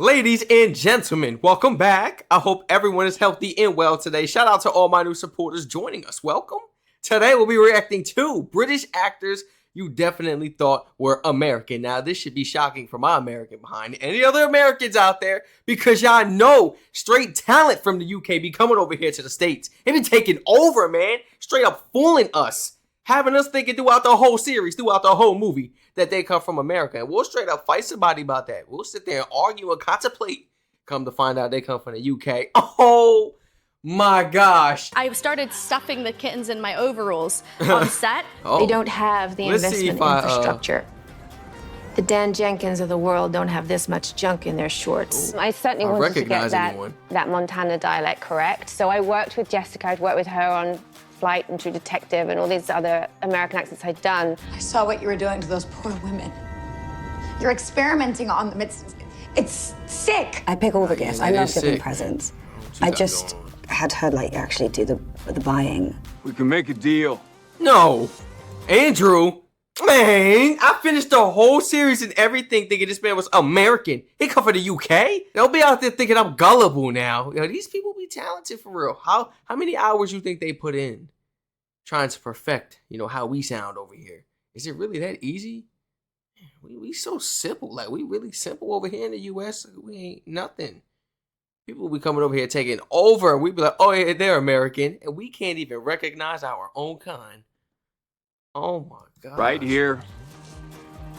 Ladies and gentlemen, welcome back. I hope everyone is healthy and well today. Shout out to all my new supporters joining us. Welcome. Today we'll be reacting to British actors you definitely thought were American. Now, this should be shocking for my American behind any other Americans out there because y'all know straight talent from the UK be coming over here to the States. They be taking over, man. Straight up fooling us. Having us thinking throughout the whole series, throughout the whole movie, that they come from America. And we'll straight up fight somebody about that. We'll sit there and argue and contemplate. Come to find out they come from the UK. Oh my gosh. I started stuffing the kittens in my overalls on set. They don't have the investment infrastructure. The Dan Jenkins of the world don't have this much junk in their shorts. I certainly wanted to get that Montana dialect correct. So I worked with Jessica, I'd worked with her on Flight and True Detective and all these other American accents I'd done. I saw what you were doing to those poor women. You're experimenting on them. It's sick. I pick all the gifts. I love giving presents. I just had her actually do the buying. We can make a deal. No, Andrew, man, I finished the whole series and everything thinking this man was American. He come from the UK. They'll be out there thinking I'm gullible now. You know, these people be talented for real. How many hours you think they put in trying to perfect, how we sound over here? Is it really that easy? We so simple. We really simple over here in the US. We ain't nothing. People be coming over here taking over. We be like, oh yeah, they're American. And we can't even recognize our own kind. Oh my God. Right here,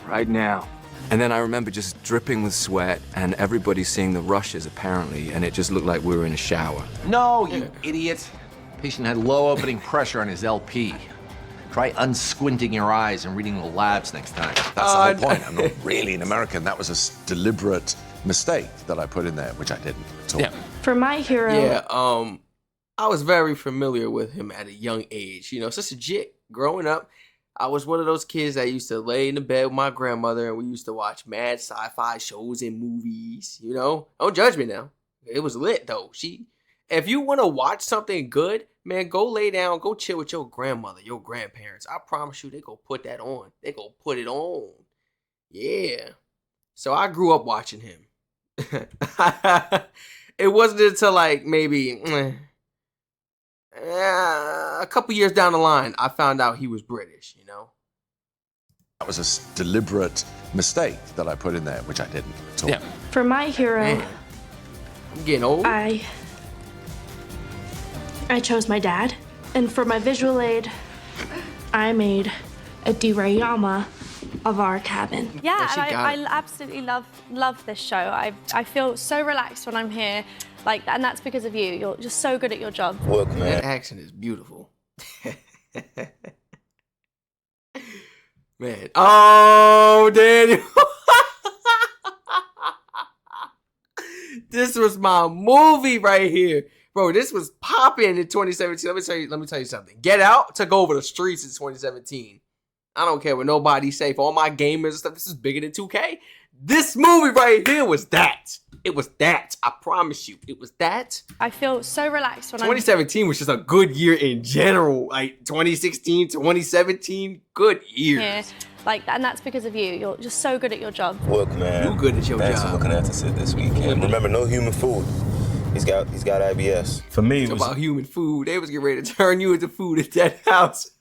right now. And then I remember just dripping with sweat and everybody seeing the rushes apparently, and it just looked like we were in a shower. No, you idiot. Patient had low opening pressure on his LP. Try unsquinting your eyes and reading the labs next time. That's the whole point. I'm not really an American. That was a deliberate mistake that I put in there, which I didn't at all. Yeah. For my hero... Yeah, I was very familiar with him at a young age. Such a jit. Growing up, I was one of those kids that used to lay in the bed with my grandmother and we used to watch mad sci-fi shows and movies, Don't judge me now. It was lit, though. If you want to watch something good, man, go lay down, go chill with your grandmother, your grandparents. I promise you, they go put that on. They go put it on. Yeah. So I grew up watching him. It wasn't until maybe a couple years down the line, I found out he was British, That was a deliberate mistake that I put in there, which I didn't at all. Yeah. For my hero... Man, I'm getting old. I chose my dad, and for my visual aid, I made a diorama of our cabin. Yeah, and I absolutely love this show. I feel so relaxed when I'm here, and that's because of you. You're just so good at your job. Welcome, man. That accent is beautiful. Man. Oh, Daniel. This was my movie right here. Bro, this was popping in 2017. Let me tell you something. Get Out took over the streets in 2017. I don't care what nobody say. For all my gamers and stuff, this is bigger than 2K. This movie right here was that. It was that. I promise you. It was that. I feel so relaxed when 2017 was just a good year in general. 2016, 2017, good years. Here. And that's because of you. You're just so good at your job. Welcome, man. You good at your Thanks job. for looking after Sid this weekend. Remember, no human food. He's got IBS. For me, it was about human food. They was getting ready to turn you into food at that house.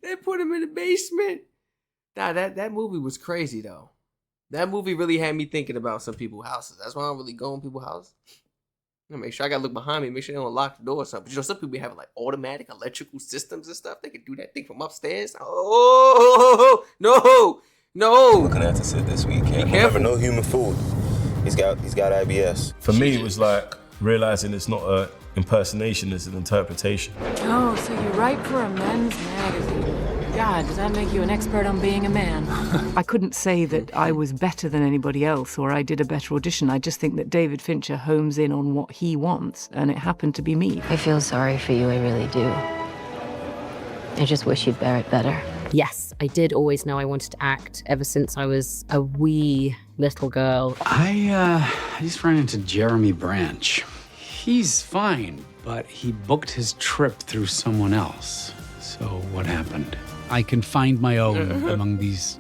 They put him in the basement. Nah, that movie was crazy though. That movie really had me thinking about some people's houses. That's why I don't really go in people's houses. Make sure I gotta look behind me, make sure they don't lock the door or something. Some people have automatic electrical systems and stuff. They can do that thing from upstairs. Oh no. Looking after Sid this weekend. Remember, no human food. He's got IBS. For me, it was realizing it's not an impersonation, it's an interpretation. Oh, so you write for a men's magazine. God, does that make you an expert on being a man? I couldn't say that I was better than anybody else or I did a better audition. I just think that David Fincher homes in on what he wants, and it happened to be me. I feel sorry for you, I really do. I just wish you'd bear it better. Yes, I did always know I wanted to act ever since I was a wee little girl. I just ran into Jeremy Branch. He's fine, but he booked his trip through someone else. So what happened? I can find my own among these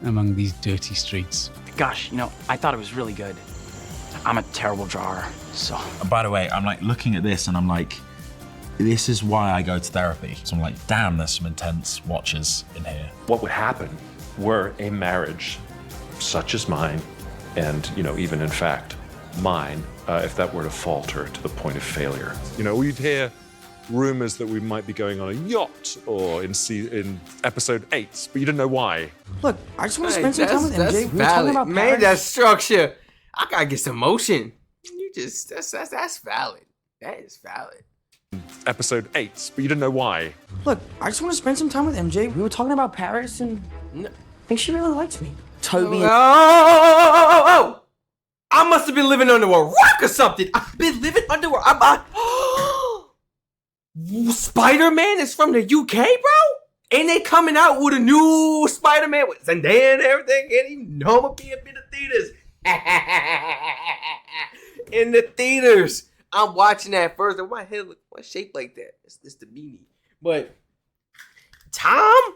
dirty streets. Gosh, I thought it was really good. I'm a terrible drawer, so. By the way, I'm like looking at this and I'm like, this is why I go to therapy. So I'm like, damn, there's some intense watches in here. What would happen were a marriage such as mine, and even in fact, mine, if that were to falter to the point of failure. We'd hear rumors that we might be going on a yacht or in episode 8, but you didn't know why. Look, I just want to spend some time with MJ. That's We were talking valid. about Man, Paris. that structure. I gotta get some motion. That's valid. That is valid. Episode 8, but you didn't know why. Look, I just want to spend some time with MJ. We were talking about Paris, and I think she really likes me. Toby. Oh! I must have been living under a rock or something. I've been living under a. Spider-Man is from the UK, bro? Ain't they coming out with a new Spider-Man with Zendaya and everything? And you know I'm gonna be up in the theaters. In the theaters. I'm watching that first. My head look shaped like that. It's the beanie. But Tom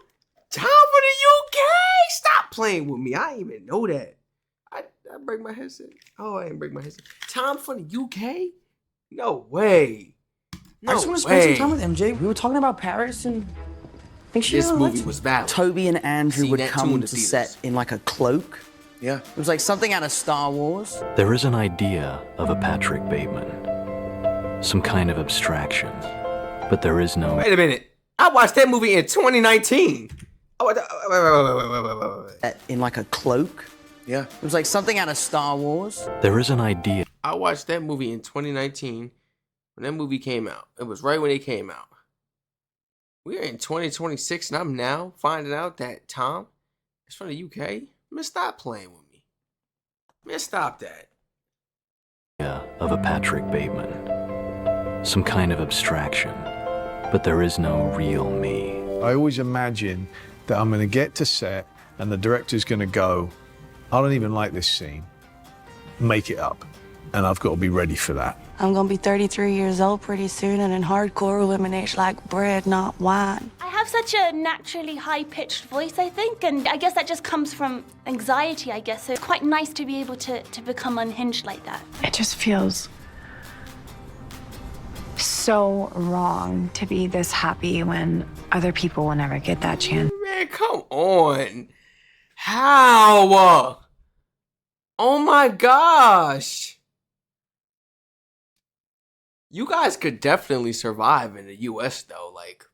for the UK. Stop playing with me. I didn't even know that. I break my headset. Oh, I didn't break my headset. Tom for the UK? No way. I just want to spend some time with MJ. We were talking about Paris, and I think she This really movie likes me. was valid. Toby and Andrew Seen would that too come in the to theaters. set in like a cloak. Yeah. It was like something out of Star Wars. There is an idea of a Patrick Bateman, some kind of abstraction, but there is no. Wait a minute. I watched that movie in 2019. Wait. In like a cloak. Yeah. It was like something out of Star Wars. There is an idea. I watched that movie in 2019 when that movie came out. It was right when it came out. We're in 2026 and I'm now finding out that Tom is from the UK. Man, stop playing with me. Man, stop that. Of a Patrick Bateman, some kind of abstraction, but there is no real me. I always imagine that I'm going to get to set and the director's going to go, I don't even like this scene. Make it up. And I've got to be ready for that. I'm gonna be 33 years old pretty soon, and in hardcore, women age like bread, not wine. I have such a naturally high-pitched voice, I think, and I guess that just comes from anxiety, I guess. So it's quite nice to be able to become unhinged like that. It just feels so wrong to be this happy when other people will never get that chance. Man, come on. How? Oh my gosh. You guys could definitely survive in the US though. Like,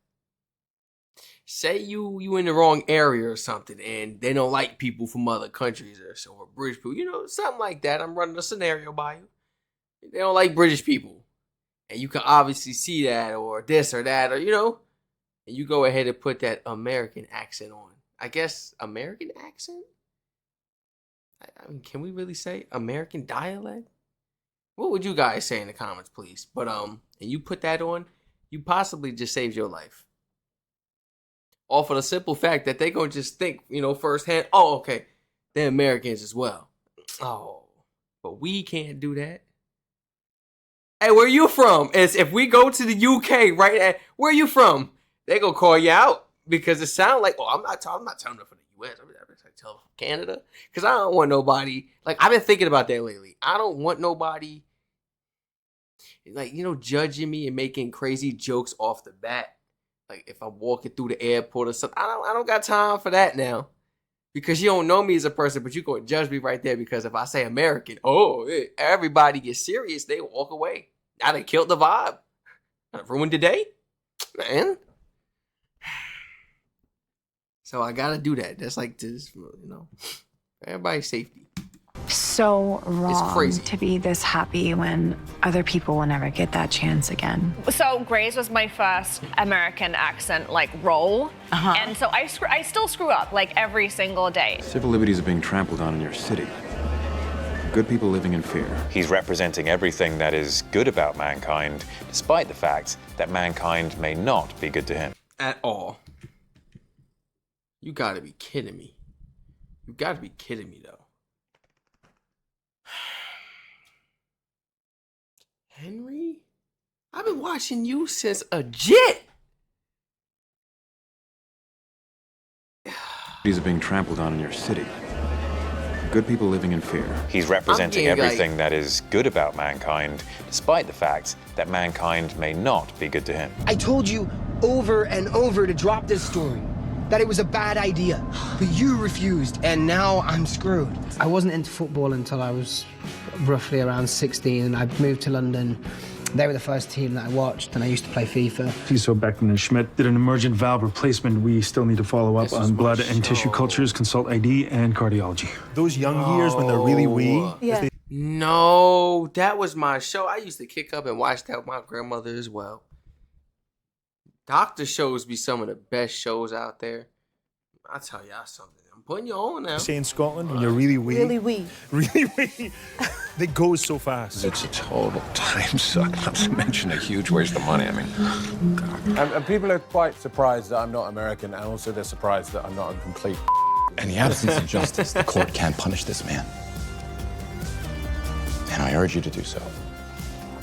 say you in the wrong area or something and they don't like people from other countries or British people, something like that. I'm running a scenario by you. They don't like British people. And you can obviously see that or this or that or, and you go ahead and put that American accent on. I guess American accent? I mean, can we really say American dialect? What would you guys say in the comments, please? But and you put that on, you possibly just saved your life. All for the simple fact that they gonna just think, firsthand, oh, okay, they're Americans as well. Oh, but we can't do that. Hey, where you from? As if we go to the UK, right? Where you from? They gonna call you out because it sounds like, I'm not telling them for the US. I'm telling them for Canada, because I don't want nobody. Like, I've been thinking about that lately. I don't want nobody, judging me and making crazy jokes off the bat. Like if I'm walking through the airport or something. I don't got time for that now. Because you don't know me as a person, but you're going to judge me right there because if I say American, everybody gets serious. They walk away. Now they killed the vibe. I ruined the day. Man. So I got to do that. That's like this, for everybody's safety. So wrong crazy. to be this happy when other people will never get that chance again. So Grey's was my first American accent role, and so I still screw up every single day. Civil liberties are being trampled on in your city. Good people living in fear. He's representing everything that is good about mankind, despite the fact that mankind may not be good to him. At all. You gotta be kidding me. You gotta be kidding me, though. Henry? I've been watching you since a jit. Are being trampled on in your city. Good people living in fear. He's representing getting, everything that is good about mankind, despite the fact that mankind may not be good to him. I told you over and over to drop this story, that it was a bad idea, but you refused, and now I'm screwed. I wasn't into football until I was roughly around 16, and I moved to London. They were the first team that I watched, and I used to play FIFA. So Beckman and Schmidt did an emergent valve replacement. We still need to follow up on blood and tissue cultures, consult ID, and cardiology. Those young years when they're really wee. Yeah. No, that was my show. I used to kick up and watch that with my grandmother as well. Doctor shows be some of the best shows out there. I'll tell y'all something. I'm putting you on now. Say in Scotland, when you're really wee. Really wee. Really wee. They go so fast. It's a total time suck, not to mention a huge waste of money. I mean, And people are quite surprised that I'm not American, and also they're surprised that I'm not a complete. In the absence of justice, the court can't punish this man. And I urge you to do so,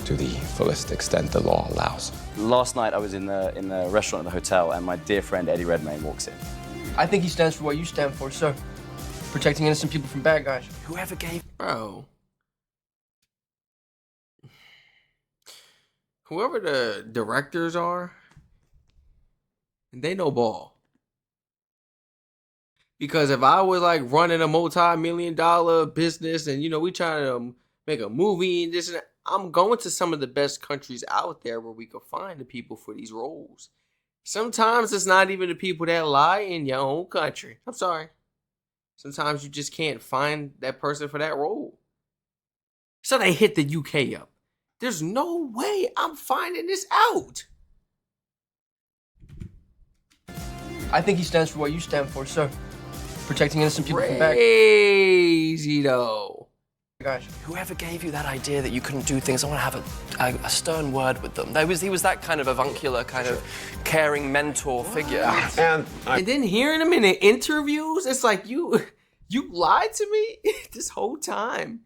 to the fullest extent the law allows. Last night I was in the restaurant at the hotel, and my dear friend Eddie Redmayne walks in. I think he stands for what you stand for, sir. Protecting innocent people from bad guys. Whoever gave... Bro. Whoever the directors are, they know ball. Because if I was like running a multi-million-dollar business and, you know, we trying to make a movie and this and that, I'm going to some of the best countries out there where we could find the people for these roles. Sometimes it's not even the people that lie in your own country. I'm sorry. Sometimes you just can't find that person for that role. So they hit the UK up. There's no way I'm finding this out. I think he stands for what you stand for, sir. Protecting innocent people from bad guys. Crazy though. Gosh. Whoever gave you that idea that you couldn't do things, I want to have a stern word with them. He was that kind of avuncular, kind of caring mentor figure. And then hearing him in the interviews, it's like you lied to me this whole time.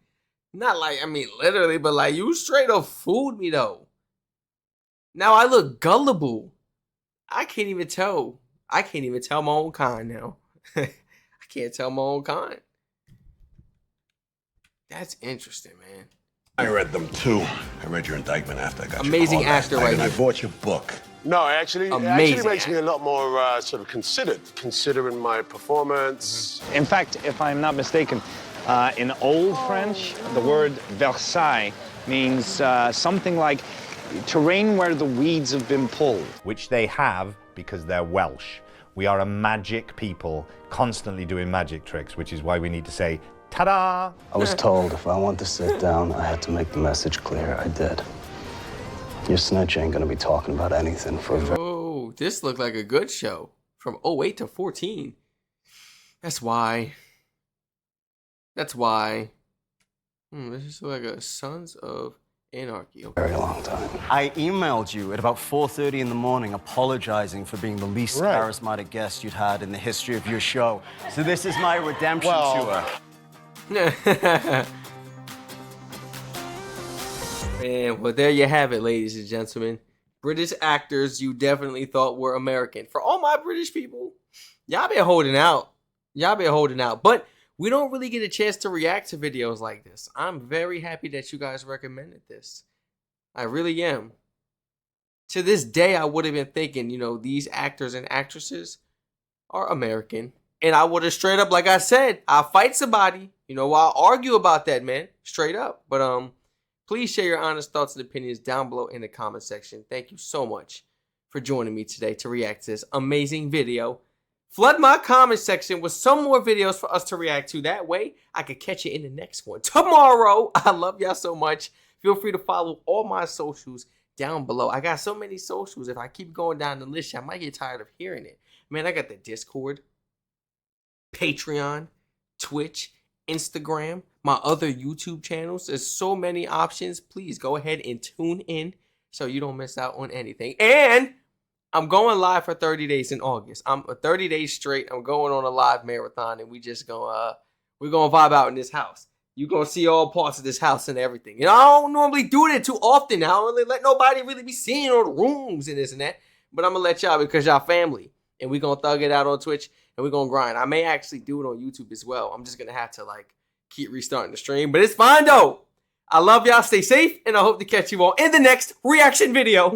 Not like, I mean, literally, but like you straight up fooled me though. Now I look gullible. I can't even tell my own kind now. I can't tell my own kind. That's interesting, man. I read them too. I read your indictment after I got amazing your call actor last night, right and here. I bought your book. No, actually, it Amazing makes me a lot more sort of considered, considering my performance. In fact, if I'm not mistaken, in Old French, the word Versailles means something like terrain where the weeds have been pulled. Which they have because they're Welsh. We are a magic people, constantly doing magic tricks, which is why we need to say, ta-da! I was told if I want to sit down, I had to make the message clear. I did. Your snitch ain't gonna be talking about anything for a very... Oh, this looked like a good show. From 08 to 14. That's why. This is like a Sons of Anarchy. Okay. very long time. I emailed you at about 4:30 in the morning apologizing for being the least charismatic guest you'd had in the history of your show. So this is my redemption tour. Man, well, there you have it, ladies and gentlemen. British actors you definitely thought were American. For all my British people, y'all been holding out. But we don't really get a chance to react to videos like this. I'm very happy that you guys recommended this. I really am. To this day, I would have been thinking, you know, these actors and actresses are American. And I would have straight up, like I said, I'll fight somebody. You know, I'll argue about that, man. Straight up. But please share your honest thoughts and opinions down below in the comment section. Thank you so much for joining me today to react to this amazing video. Flood my comment section with some more videos for us to react to. That way, I could catch you in the next one tomorrow. I love y'all so much. Feel free to follow all my socials down below. I got so many socials. If I keep going down the list, I might get tired of hearing it. Man, I got the Discord, Patreon, Twitch, Instagram, my other YouTube channels. There's so many options. Please go ahead and tune in so you don't miss out on anything. And I'm going live for 30 days in August. I'm 30 days straight. I'm going on a live marathon, and we're gonna vibe out in this house. You're gonna see all parts of this house and everything. You know, I don't normally do that too often. I don't really let nobody really be seeing all the rooms and this and that. But I'm gonna let y'all because y'all family, and we're gonna thug it out on Twitch. and we're gonna grind. I may actually do it on YouTube as well. I'm just gonna have to like keep restarting the stream, but it's fine though. I love y'all. Stay safe, and I hope to catch you all in the next reaction video.